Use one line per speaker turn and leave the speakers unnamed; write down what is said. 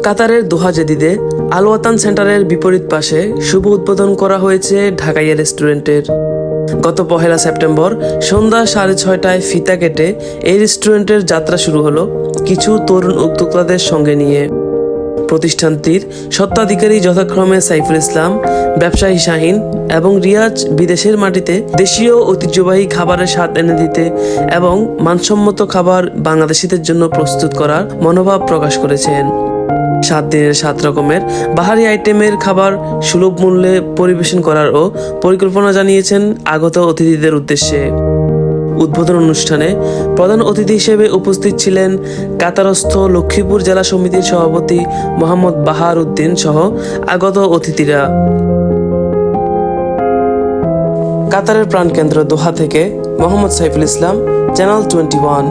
কাতারের দোহা জেদিদে আল ওয়াতান সেন্টারের বিপরীত পাশে শুভ উদ্বোধন করা হয়েছে ঢাকাইয়া রেস্টুরেন্টের। গত 1 সেপ্টেম্বর সন্ধ্যা 6:30টায় ফিতা কেটে এই রেস্টুরেন্টের যাত্রা শুরু হলো কিছু তরুণ উদ্যোক্তাদের সঙ্গে নিয়ে। প্রতিষ্ঠানটির স্বত্বাধিকারী যথাক্রমে সাইফুল ইসলাম, ব্যবসায়ী শাহিন এবং রিয়াজ বিদেশের মাটিতে দেশীয় ঐতিহ্যবাহী খাবারের স্বাদ এনে দিতে এবং মানসম্মত খাবার বাংলাদেশিদের জন্য প্রস্তুত করার মনোভাব প্রকাশ করেছেন। 7 দিনের 7 রকমের বাহারি আইটেমের খাবার সুলভ মূল্যে পরিবেশন করারও পরিকল্পনা জানিয়েছেন আগত অতিথিদের উদ্দেশ্যে। উদ্বোধন অনুষ্ঠানে প্রধান অতিথি হিসেবে উপস্থিত ছিলেন কাতারস্থ লক্ষ্মীপুর জেলা সমিতির সভাপতি মোহাম্মদ বাহার উদ্দিন সহ আগত অতিথিরা। কাতারের প্রাণকেন্দ্র দোহা থেকে মোহাম্মদ সাইফুল ইসলাম, চ্যানেল 21।